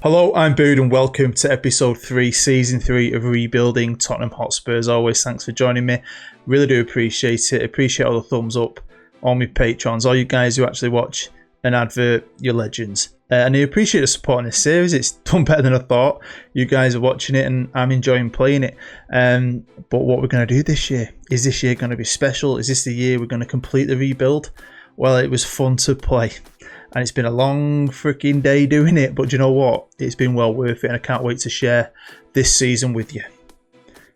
Hello, I'm Bood and welcome to episode 3, season 3 of Rebuilding Tottenham Hotspur. As always, thanks for joining me. Really do appreciate it. Appreciate all the thumbs up, all my patrons, all you guys who actually watch an advert, you're legends. And I appreciate the support in this series. It's done better than I thought. You guys are watching it and I'm enjoying playing it. But what we're going to do this year, is this year going to be special? Is this the year we're going to complete the rebuild? Well, it was fun to play. And it's been a long freaking day doing it, but you know what? It's been well worth it and I can't wait to share this season with you.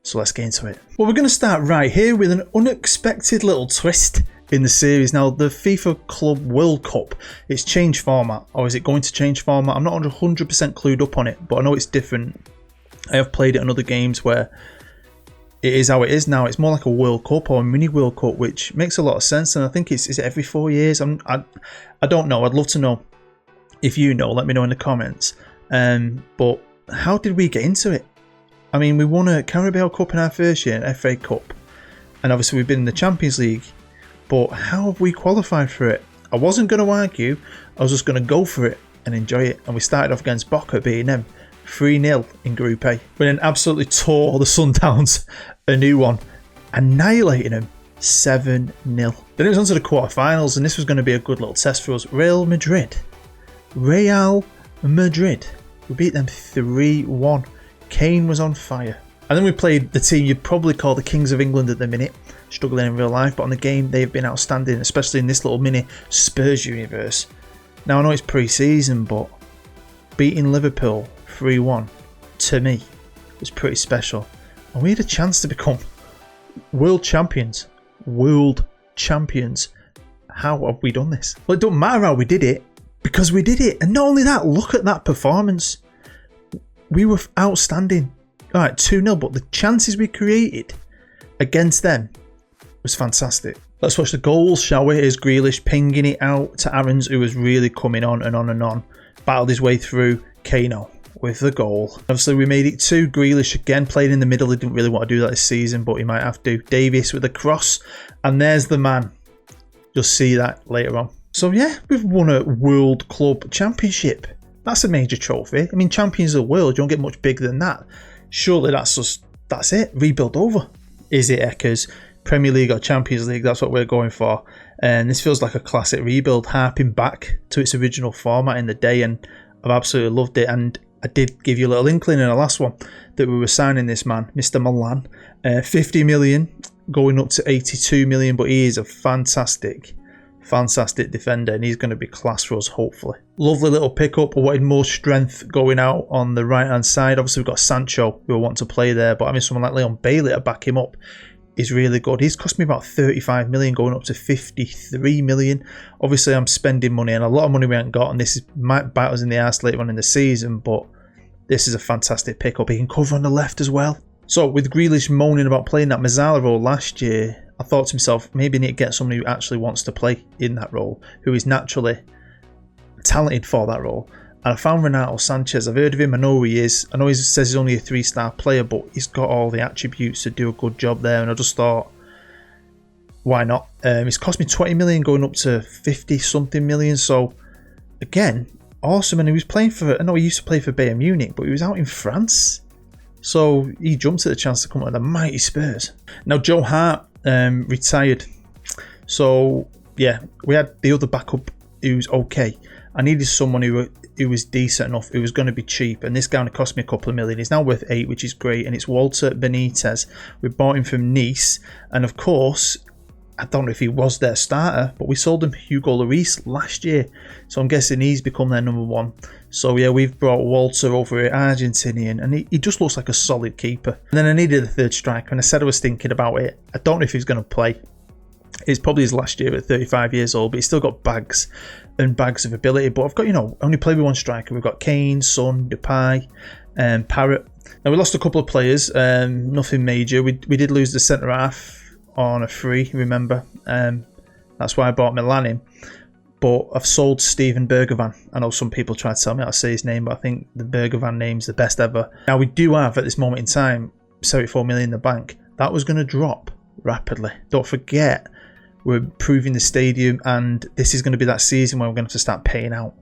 So let's get into it. Well, we're going to start right here with an unexpected little twist in the series. Now, the FIFA Club World Cup, it's changed format, or is it going to change format? I'm not 100% clued up on it, but I know it's different. I have played it in other games where it is how it is now. It's more like a World Cup or a mini World Cup, which makes a lot of sense. And I think is it every 4 years? I don't know. I'd love to know. If you know, let me know in the comments. But how did we get into it? I mean, we won a Carabao Cup in our first year, an FA Cup. And obviously we've been in the Champions League. But how have we qualified for it? I wasn't going to argue. I was just going to go for it and enjoy it. And we started off against Boca, beating them 3-0 in Group A. We then absolutely tore the Sundowns a new one, annihilating them 7-0. Then it was on to the quarterfinals, and this was going to be a good little test for us. Real Madrid. We beat them 3-1. Kane was on fire. And then we played the team you'd probably call the Kings of England at the minute, struggling in real life, but on the game they've been outstanding, especially in this little mini Spurs universe. Now I know it's pre-season, but beating Liverpool 3-1 to me was pretty special. And we had a chance to become world champions. World champions. How have we done this? Well, it don't matter how we did it, because we did it. And not only that, look at that performance. We were outstanding. Alright, 2-0, but the chances we created against them was fantastic. Let's watch the goals, shall we? Here's Grealish pinging it out to Aarons, who was really coming on and on and on. Battled his way through. Kano with the goal. Obviously we made it 2. Grealish again playing in the middle. He didn't really want to do that this season, but he might have to. Davies with a cross, and there's the man. You'll see that later on. So yeah, we've won a World Club Championship. That's a major trophy. I mean, champions of the world, you don't get much bigger than that. Surely that's it. Rebuild over. Is it, Eckers? Premier League or Champions League, that's what we're going for. And this feels like a classic rebuild, harping back to its original format in the day, and I've absolutely loved it. And I did give you a little inkling in the last one that we were signing this man, Mr. Milan. 50 million going up to 82 million, but he is a fantastic defender and he's going to be class for us, hopefully. Lovely little pickup. I wanted more strength going out on the right hand side. Obviously we've got Sancho who I want to play there, but having someone like Leon Bailey to back him up is really good. He's cost me about 35 million going up to 53 million. Obviously I'm spending money, and a lot of money we haven't got, and this might bite us in the ass later on in the season, but this is a fantastic pickup. He can cover on the left as well. So with Grealish moaning about playing that Mazzala role last year, I thought to myself, maybe I need to get someone who actually wants to play in that role, who is naturally talented for that role. And I found Renato Sanchez. I've heard of him. I know who he is. I know he says he's only a 3-star player, but he's got all the attributes to do a good job there. And I just thought, why not? He's cost me 20 million going up to 50 something million. So again, awesome. And he was playing for, I know he used to play for Bayern Munich, but he was out in France. So he jumped at the chance to come out of the mighty Spurs. Now Joe Hart retired. So yeah, we had the other backup who's okay. I needed someone who was decent enough, who was going to be cheap, and this guy only cost me a couple of million. He's now worth 8, which is great, and it's Walter Benitez. We bought him from Nice, and of course, I don't know if he was their starter, but we sold him Hugo Lloris last year, so I'm guessing he's become their number 1. So yeah, we've brought Walter over here, Argentinian, and he just looks like a solid keeper. And then I needed a third striker, and I said I was thinking about it. I don't know if he's going to play. It's probably his last year at 35 years old, but he's still got bags and bags of ability. But I've got, only played with one striker. We've got Kane, Son, Depay, and Parrott. Now we lost a couple of players, nothing major. We did lose the centre half on a free, remember? That's why I bought Milan in. But I've sold Steven Bergwijn. I know some people try to tell me how to say his name, but I think the Bergwijn name's the best ever. Now we do have, at this moment in time, 74 million in the bank. That was going to drop rapidly. Don't forget, we're improving the stadium, and this is going to be that season where we're going to have to start paying out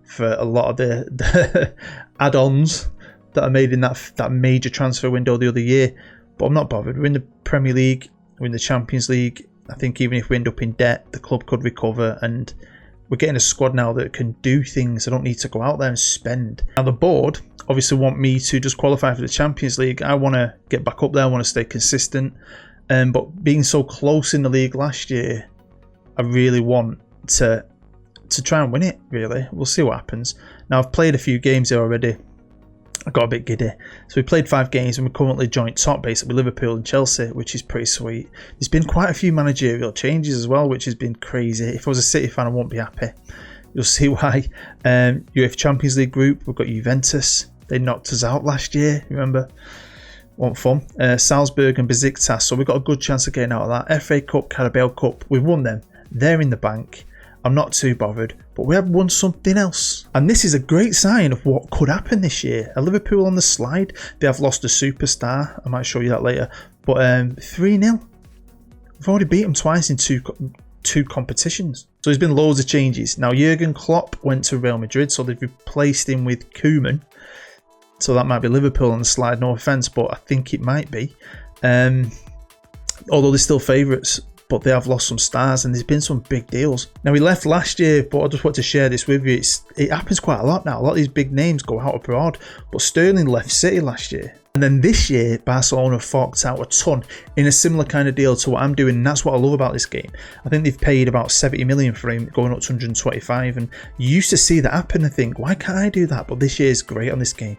for a lot of the add-ons that are made in that major transfer window the other year. But I'm not bothered. We're in the Premier League, we're in the Champions League. I think even if we end up in debt, the club could recover, and we're getting a squad now that can do things. I don't need to go out there and spend. Now the board obviously want me to just qualify for the Champions League. I want to get back up there. I want to stay consistent. But being so close in the league last year, I really want to try and win it, really. We'll see what happens. Now I've played a few games here already. I got a bit giddy. So we played 5 games and we're currently joint top basically with Liverpool and Chelsea, which is pretty sweet. There's been quite a few managerial changes as well, which has been crazy. If I was a City fan, I won't be happy. You'll see why. UEFA Champions League group, we've got Juventus. They knocked us out last year, remember? Wasn't fun. Salzburg and Besiktas, so we've got a good chance of getting out of that. FA Cup, Carabao Cup, we've won them. They're in the bank. I'm not too bothered, but we have won something else. And this is a great sign of what could happen this year. A Liverpool on the slide. They have lost a superstar. I might show you that later. But 3-0. We've already beat them twice in two competitions. So there's been loads of changes. Now Jurgen Klopp went to Real Madrid, so they've replaced him with Koeman. So that might be Liverpool on the slide, no offence, but I think it might be. Although they're still favourites. But they have lost some stars and there's been some big deals. Now we left last year, but I just want to share this with you. It happens quite a lot now. A lot of these big names go out abroad. But Sterling left City last year. And then this year, Barcelona forked out a ton in a similar kind of deal to what I'm doing. And that's what I love about this game. I think they've paid about 70 million for him, going up to 125. And you used to see that happen and think, why can't I do that? But this year is great on this game.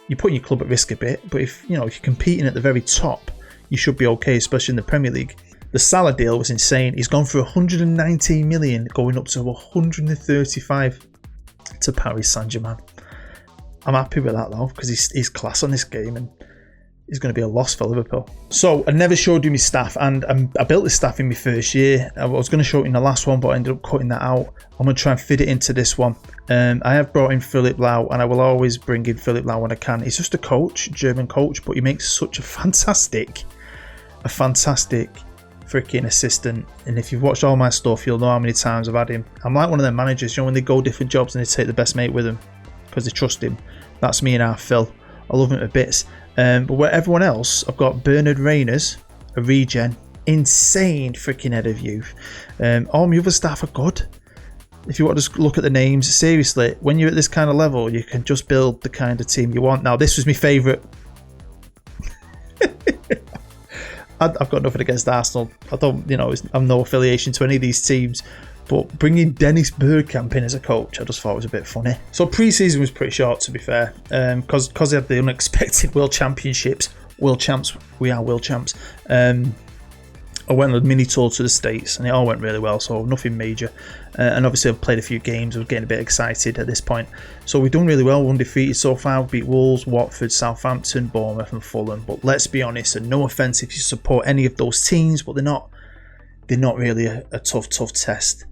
You're putting your club at risk a bit. But if you're competing at the very top, you should be okay, especially in the Premier League. The Salah deal was insane. He's gone from 119 million going up to 135 to Paris Saint-Germain. I'm happy with that though, because he's class on this game and he's going to be a loss for Liverpool. So I never showed you my staff, and I built this staff in my first year. I was going to show it in the last one, but I ended up cutting that out. I'm going to try and fit it into this one. I have brought in Philip Lau, and I will always bring in Philip Lau when I can. He's just a coach, German coach, but he makes such a fantastic freaking assistant. And if you've watched all my stuff, you'll know how many times I've had him. I'm like one of them managers, when they go different jobs and they take the best mate with them because they trust him. That's me and our Phil. I love him to bits. But where everyone else, I've got Bernard Reyners, a regen, insane freaking head of youth. All my other staff are good. If you want to just look at the names, seriously, when you're at this kind of level, you can just build the kind of team you want. Now, this was my favourite. I've got nothing against Arsenal. I don't, I'm no affiliation to any of these teams. But bringing Dennis Bergkamp in as a coach, I just thought it was a bit funny. So pre-season was pretty short, to be fair, because they had the unexpected World Championships. World champs, we are world champs. I went on a mini tour to the States and it all went really well, so nothing major. And obviously I've played a few games, I was getting a bit excited at this point. So we've done really well, we're undefeated so far. We beat Wolves, Watford, Southampton, Bournemouth and Fulham. But let's be honest, and no offence if you support any of those teams, but they're not really a tough test.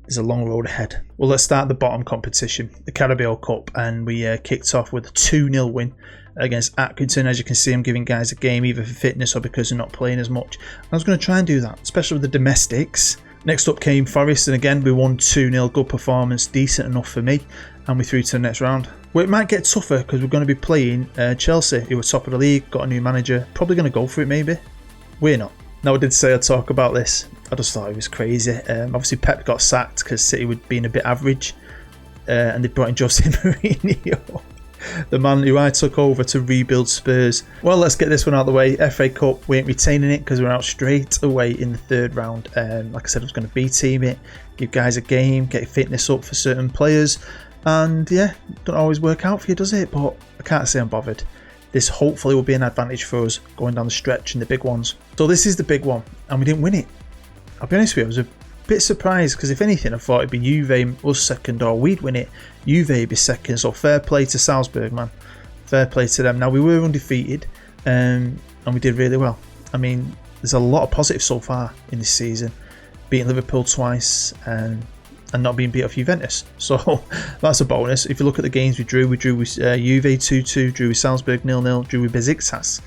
There's a long road ahead. Well, let's start the bottom competition, the Carabao Cup, and we kicked off with a 2-0 win against Accrington. As you can see, I'm giving guys a game either for fitness or because they're not playing as much. I was going to try and do that, especially with the domestics. Next up came Forest, and again we won 2-0, good performance, decent enough for me, and we through to the next round. Well, it might get tougher because we're going to be playing Chelsea, who were top of the league, got a new manager, probably going to go for it maybe. We're not. Now, I did say I'd talk about this. I just thought it was crazy. Obviously, Pep got sacked because City were being a bit average, and they brought in Jose Mourinho, the man who I took over to rebuild Spurs. Well, let's get this one out of the way. FA Cup, we ain't retaining it because we're out straight away in the third round. Like I said, I was going to B-team it, give guys a game, get fitness up for certain players, and yeah, don't always work out for you, does it? But I can't say I'm bothered. This hopefully will be an advantage for us going down the stretch in the big ones. So this is the big one, and we didn't win it. I'll be honest with you, I was a bit surprised because if anything, I thought it'd be Juve us second, or we'd win it. Juve would be second, so fair play to Salzburg, man. Fair play to them. Now, we were undefeated, and we did really well. I mean, there's a lot of positives so far in this season. Beating Liverpool twice, and not being beat off Juventus. So that's a bonus. If you look at the games we drew with Juve 2-2, drew with Salzburg 0-0, drew with Besiktas,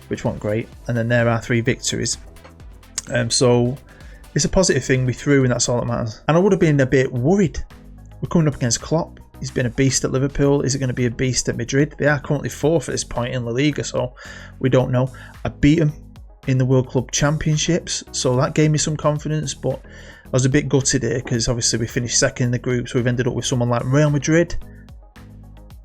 which weren't great. And then there are 3 victories. So it's a positive thing we threw, and that's all that matters. And I would have been a bit worried. We're coming up against Klopp. He's been a beast at Liverpool. Is he going to be a beast at Madrid? They are currently 4th at this point in La Liga, so we don't know. I beat him in the World Club Championships, so that gave me some confidence, but I was a bit gutted here because obviously we finished 2nd in the group, so we've ended up with someone like Real Madrid.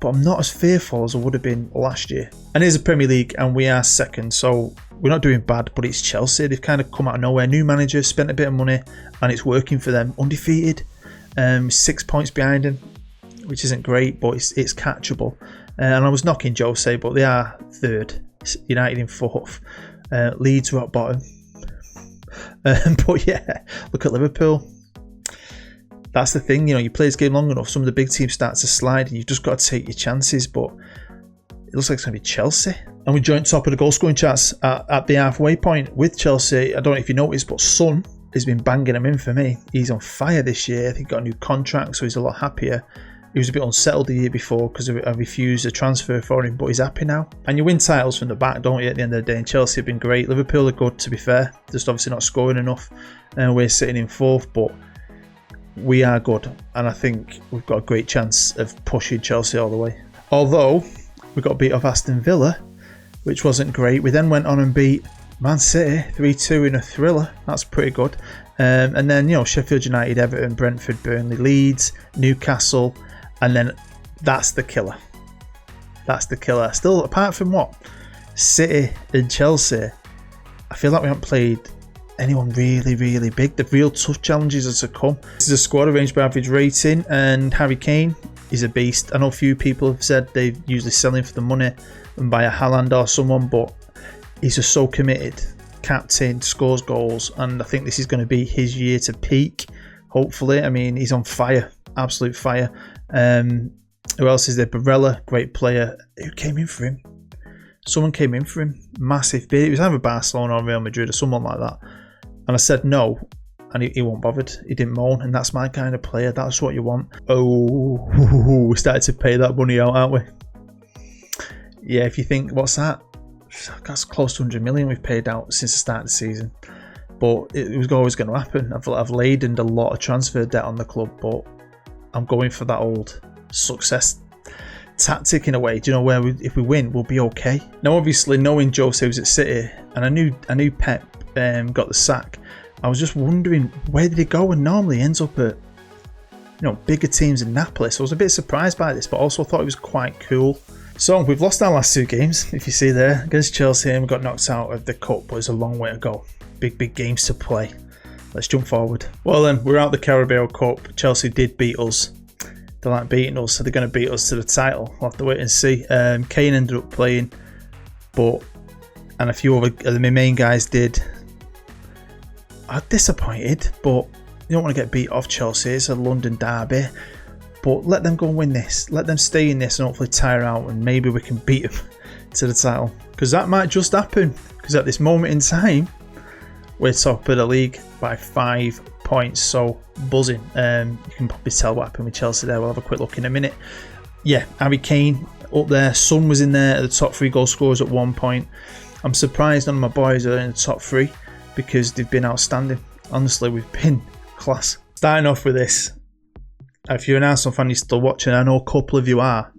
But I'm not as fearful as I would have been last year. And here's the Premier League, and we are 2nd, so we're not doing bad, but it's Chelsea. They've kind of come out of nowhere. New manager, spent a bit of money, and it's working for them. Undefeated, 6 points behind him, which isn't great, but it's catchable. And I was knocking Jose, but they are 3rd. United in 4th. Leeds rock bottom. But yeah, look at Liverpool. That's the thing, you know, you play this game long enough, some of the big teams start to slide and you've just got to take your chances, but it looks like it's going to be Chelsea. And we joined top of the goal scoring charts at the halfway point with Chelsea. I don't know if you noticed, but Son has been banging him in for me. He's on fire this year. I think he got a new contract, so he's a lot happier. He was a bit unsettled the year before because I refused a transfer for him, but he's happy now. And you win titles from the back, don't you, at the end of the day? And Chelsea have been great. Liverpool are good, to be fair. Just obviously not scoring enough. And we're sitting in 4th, but we are good. And I think we've got a great chance of pushing Chelsea all the way. Although, we got beat off Aston Villa, which wasn't great. We then went on and beat Man City 3-2 in a thriller. That's pretty good. And then, you know, Sheffield United, Everton, Brentford, Burnley, Leeds, Newcastle. And then that's the killer. That's the killer. Still, apart from what? City and Chelsea, I feel like we haven't played anyone really, really big. The real tough challenges are to come. This is a squad arranged by average rating, and Harry Kane is a beast. I know a few people have said they usually sell him for the money and buy a Haaland or someone, but he's just so committed. Captain, scores goals, and I think this is going to be his year to peak, hopefully. I mean, he's on fire. Absolute fire. Who else is there? Barella, great player. Who came in for him? Someone came in for him. Massive bid. It was either Barcelona or Real Madrid or someone like that. And I said no, and he wasn't bothered. He didn't moan, and that's my kind of player. That's what you want. Oh, we started to pay that money out, aren't we? Yeah, if you think, what's that? That's close to 100 million we've paid out since the start of the season. But it was always going to happen. I've laden a lot of transfer debt on the club, but I'm going for that old success tactic in a way. Do you know where if we win, we'll be okay. Now, obviously, knowing Jose was at City, and I knew Pep got the sack. I was just wondering where did he go, and normally he ends up at, you know, bigger teams in Napoli. So I was a bit surprised by this, but also thought it was quite cool. So we've lost our last 2 games, if you see there, against Chelsea, and we got knocked out of the cup, but there's a long way to go. Big games to play. Let's jump forward. Well then, we're out the Carabao Cup. Chelsea did beat us. They like beating us, so they're going to beat us to the title. We'll have to wait and see. Kane ended up playing, and a few other of the main guys did. I'm disappointed, but you don't want to get beat off Chelsea. It's a London derby. But let them go and win this. Let them stay in this and hopefully tire out, and maybe we can beat them to the title. Because that might just happen. Because at this moment in time, we're top of the league by 5 points, so buzzing. You can probably tell what happened with Chelsea there. We'll have a quick look in a minute. Yeah, Harry Kane up there. Son was in there at the top 3 goal scorers at 1 point. I'm surprised none of my boys are in the top 3 because they've been outstanding. Honestly, we've been class. Starting off with this. If you're an Arsenal fan, you're still watching. I know a couple of you are.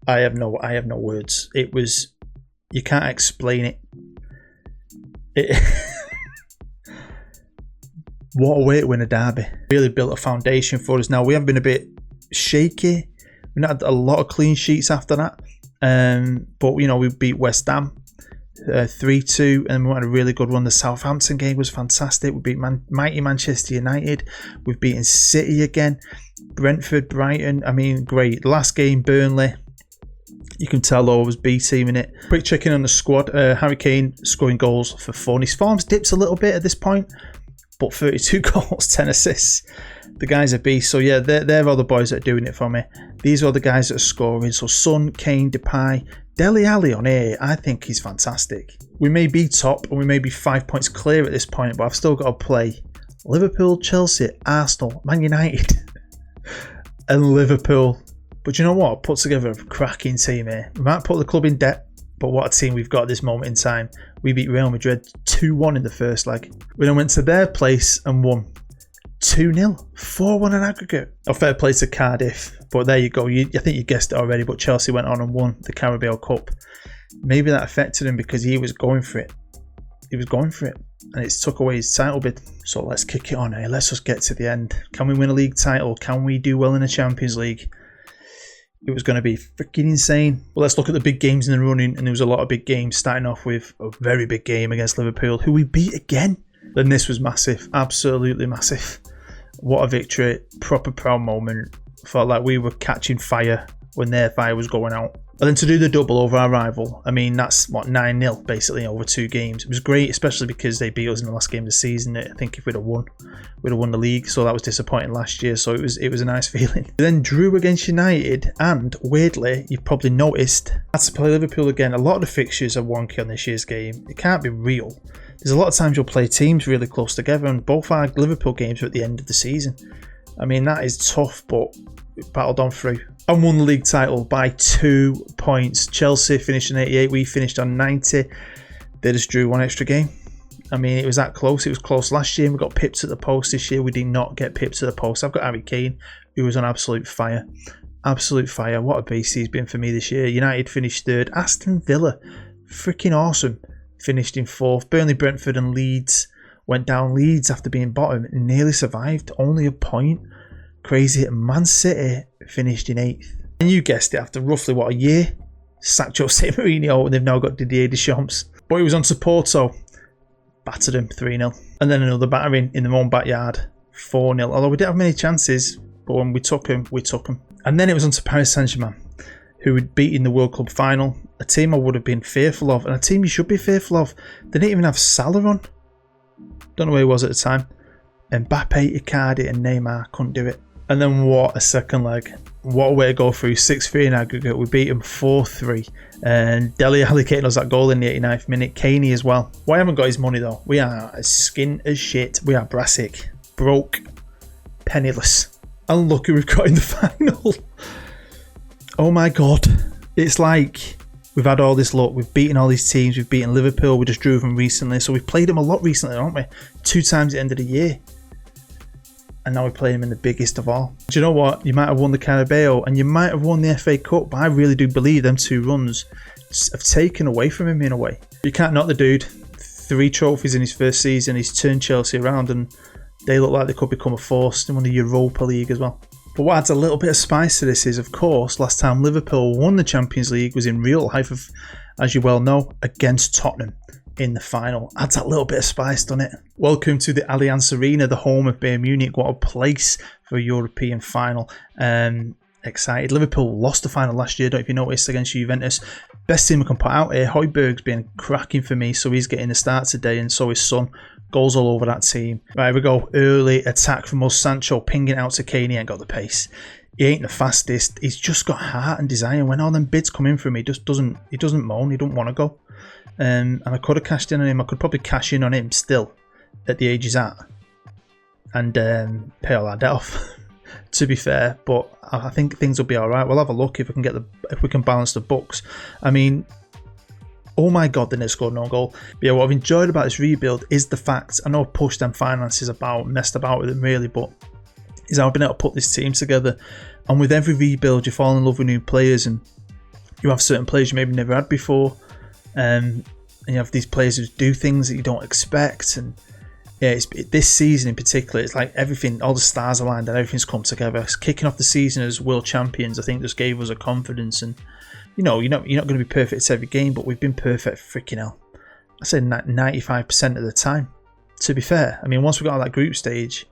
I have no words. It was, you can't explain it. What a way to win a derby. Really built a foundation for us. Now, we have been a bit shaky. We've not had a lot of clean sheets after that. But, you know, we beat West Ham 3-2, and we had a really good one. The Southampton game was fantastic. We beat mighty Manchester United. We've beaten City again. Brentford, Brighton. I mean, great. The last game, Burnley. You can tell though, I was B-teaming it. Quick check in on the squad. Harry Kane scoring goals for fun. His form's dipped a little bit at this point, but 32 goals, 10 assists. The guys are beasts. So yeah, they're all the boys that are doing it for me. These are the guys that are scoring. So Son, Kane, Depay, Dele Alli on here. I think he's fantastic. We may be top and we may be 5 points clear at this point, but I've still got to play Liverpool, Chelsea, Arsenal, Man United and Liverpool. But you know what? Put together a cracking team here. We might put the club in debt, but what a team we've got at this moment in time. We beat Real Madrid 2-1 in the first leg. We then went to their place and won 2-0, 4-1 in aggregate. A fair play to Cardiff, but there you go. I think you guessed it already, but Chelsea went on and won the Carabao Cup. Maybe that affected him because he was going for it. He was going for it, and it's took away his title bid. So let's kick it on here. Let's just get to the end. Can we win a league title? Can we do well in the Champions League? It was going to be freaking insane. Well, let's look at the big games in the running, and there was a lot of big games, starting off with a very big game against Liverpool, who we beat again. Then this was massive, absolutely massive. What a victory, proper proud moment. Felt like we were catching fire when their fire was going out. And then to do the double over our rival, I mean, that's what, 9-0 basically over 2 games. It was great, especially because they beat us in the last game of the season. I think if we'd have won the league. So that was disappointing last year. So it was a nice feeling. We then drew against United, and weirdly, you've probably noticed, had to play Liverpool again. A lot of the fixtures are wonky on this year's game. It can't be real. There's a lot of times you'll play teams really close together, and both our Liverpool games are at the end of the season. I mean, that is tough, but we battled on through and won the league title by 2 points. Chelsea finished on 88, we finished on 90. They just drew 1 extra game. I mean, it was that close. It was close last year, and we got pipped at the post. This year we did not get pipped at the post. I've got Harry Kane, who was on absolute fire. Absolute fire. What a beast he's been for me this year. United finished 3rd. Aston Villa, freaking awesome, finished in 4th. Burnley, Brentford and Leeds went down. Leeds, after being bottom, nearly survived, only a point. Crazy. Man City finished in 8th. And you guessed it, after roughly, what, a year? Sacked Jose Mourinho, and they've now got Didier Deschamps. But it was on to Porto. Battered him 3-0. And then another battering in their own backyard, 4-0. Although we didn't have many chances, but when we took them, we took them. And then it was on to Paris Saint-Germain, who had beaten the World Club final. A team I would have been fearful of, and a team you should be fearful of. They didn't even have Salah on. Don't know where he was at the time. Mbappe, Icardi and Neymar couldn't do it. And then what a second leg. What a way to go through. 6-3 in aggregate. We beat them 4-3. And Dele Alli getting us that goal in the 89th minute. Caney as well. Well, I haven't got his money though. We are as skin as shit. We are brassic. Broke. Penniless. And look who we've got in the final. Oh my god. It's like we've had all this luck. We've beaten all these teams. We've beaten Liverpool. We just drew them recently. So we've played them a lot recently, haven't we? 2 times at the end of the year. And now we play him in the biggest of all. Do you know what? You might have won the Carabao and you might have won the FA Cup, but I really do believe them 2 runs have taken away from him in a way. You can't knock the dude. 3 trophies in his first season. He's turned Chelsea around and they look like they could become a force and win the Europa League as well. But what adds a little bit of spice to this is, of course, last time Liverpool won the Champions League was in real life, as you well know, against Tottenham in the final. Adds that little bit of spice, doesn't it? Welcome to the Allianz Arena, the home of Bayern Munich. What a place for a European final. Excited. Liverpool lost the final last year, don't know if you noticed, against Juventus. Best team we can put out here. Højbjerg's been cracking for me, so he's getting the start today, and so his son. Goals all over that team. Right, here we go. Early attack from us. Sancho pinging out to Kane. He ain't got the pace. He ain't the fastest. He's just got heart and desire. When all them bids come in for him, he doesn't moan. He don't want to go. And I could have cashed in on him. I could probably cash in on him still at the age he's at and pay all our debt off. To be fair, but I think things will be all right. We'll have a look if we can balance the books. I mean, oh my god, they never scored no goal. But yeah, what I've enjoyed about this rebuild is the fact, I know I've pushed them finances about, messed about with them really, but is how I've been able to put this team together. And with every rebuild, you fall in love with new players, and you have certain players you maybe never had before. And you have these players who do things that you don't expect. And yeah, this season in particular, it's like everything, all the stars aligned and everything's come together. It's kicking off the season as world champions, I think just gave us a confidence. And you know, you're not going to be perfect every game, but we've been perfect freaking hell. I said 95% of the time, to be fair. I mean, once we got out that group stage,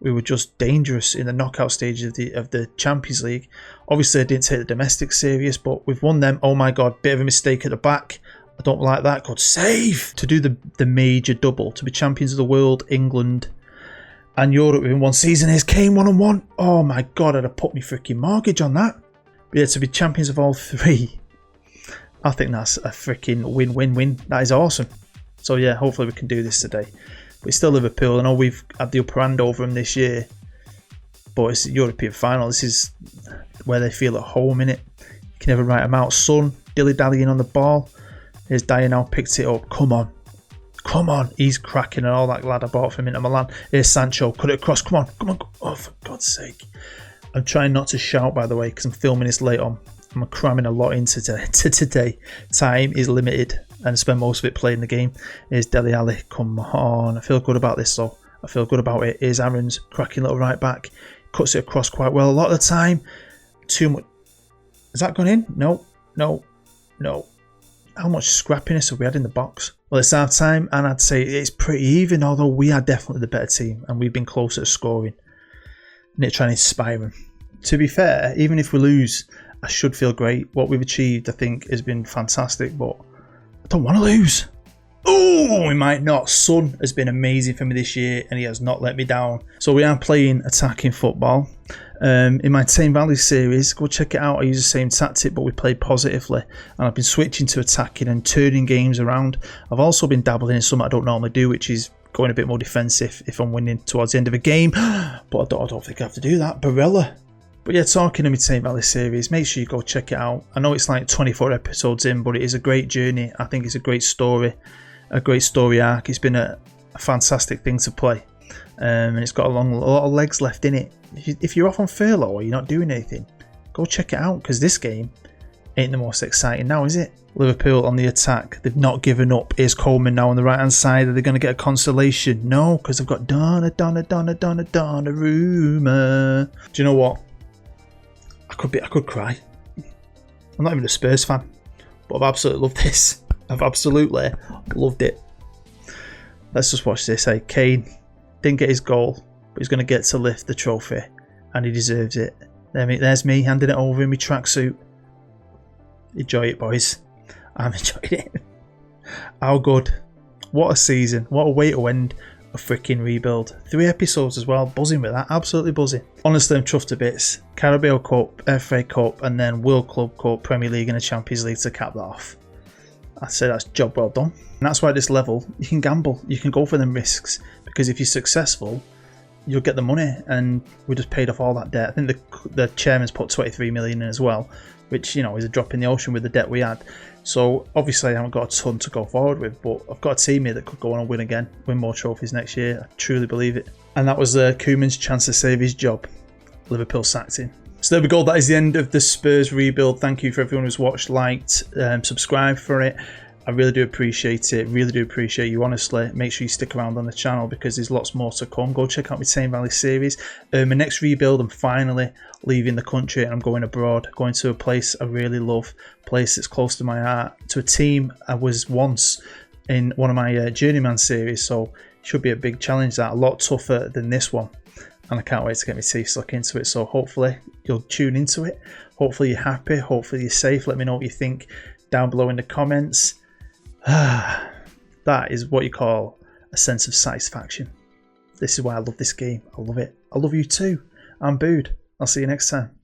we were just dangerous in the knockout stage of the Champions League. Obviously, I didn't take the domestic serious, but we've won them. Oh my god, bit of a mistake at the back. I don't like that. Good save! To do the major double, to be champions of the world, England and Europe within one season. Here's Kane 1-on-1. Oh my god, I'd have put me freaking mortgage on that. But yeah, to be champions of all 3, I think that's a freaking win-win-win. That is awesome. So yeah, hopefully we can do this today. But it's still Liverpool. I know we've had the upper hand over them this year, but it's the European final. This is where they feel at home, innit? You can never write them out. Son, dilly-dallying on the ball. Here's Dyer now, picked it up. Come on. Come on, he's cracking and all that lad I bought from Inter Milan. Here's Sancho, cut it across, come on, come on. Oh, for God's sake. I'm trying not to shout, by the way, because I'm filming this late on. I'm cramming a lot into today. Time is limited and I spend most of it playing the game. Here's Dele Alli, come on. I feel good about this though. I feel good about it. Here's Aaron's cracking little right back. Cuts it across quite well a lot of the time. Too much. Has that gone in? No, no, no. How much scrappiness have we had in the box? Well, it's half time and I'd say it's pretty even, although we are definitely the better team and we've been closer to scoring. And trying to inspire them. To be fair, even if we lose, I should feel great. What we've achieved, I think, has been fantastic, but I don't want to lose. Oh, we might not. Son has been amazing for me this year and he has not let me down. So we are playing attacking football. In my Tame Valley series, go check it out. I use the same tactic, but we played positively. And I've been switching to attacking and turning games around. I've also been dabbling in something I don't normally do, which is going a bit more defensive if I'm winning towards the end of a game. But I don't think I have to do that. Barella. But yeah, talking to my Tame Valley series, make sure you go check it out. I know it's like 24 episodes in, but it is a great journey. I think it's a great story arc. It's been a fantastic thing to play. And it's got a lot of legs left in it. If you're off on furlough or you're not doing anything, go check it out, because this game ain't the most exciting now, is it? Liverpool on the attack. They've not given up. Here's Coleman now on the right hand side. Are they going to get a consolation? No, because they've got Donnarumma. Do you know what? I could cry. I'm not even a Spurs fan, but I've absolutely loved this. I've absolutely loved it. Let's just watch this. Hey, Kane didn't get his goal, but he's going to get to lift the trophy, and he deserves it. There's me handing it over in my tracksuit. Enjoy it, boys. I'm enjoying it. How good. What a season. What a way to end a freaking rebuild. 3 episodes as well. Buzzing with that. Absolutely buzzing. Honestly, I'm chuffed to bits. Carabao Cup, FA Cup, and then World Club Cup, Premier League and a Champions League to cap that off. I'd say that's job well done. And that's why at this level, you can gamble. You can go for them risks. Because if you're successful, you'll get the money. And we just paid off all that debt. I think the chairman's put 23 million in as well, which, you know, is a drop in the ocean with the debt we had. So obviously I haven't got a ton to go forward with, but I've got a team here that could go on and win again, win more trophies next year. I truly believe it. And that was Koeman's chance to save his job. Liverpool sacked him. So there we go. That is the end of the Spurs rebuild. Thank you for everyone who's watched, liked, subscribed for it. I really do appreciate it. Really do appreciate you, honestly. Make sure you stick around on the channel because there's lots more to come. Go check out my Tame Valley series. My next rebuild, I'm finally leaving the country and I'm going abroad. Going to a place I really love. A place that's close to my heart. To a team I was once in one of my Journeyman series. So it should be a big challenge. That a lot tougher than this one. And I can't wait to get my teeth stuck into it. So hopefully you'll tune into it. Hopefully you're happy. Hopefully you're safe. Let me know what you think down below in the comments. That is what you call a sense of satisfaction. This is why I love this game. I love it. I love you too. I'm Booed. I'll see you next time.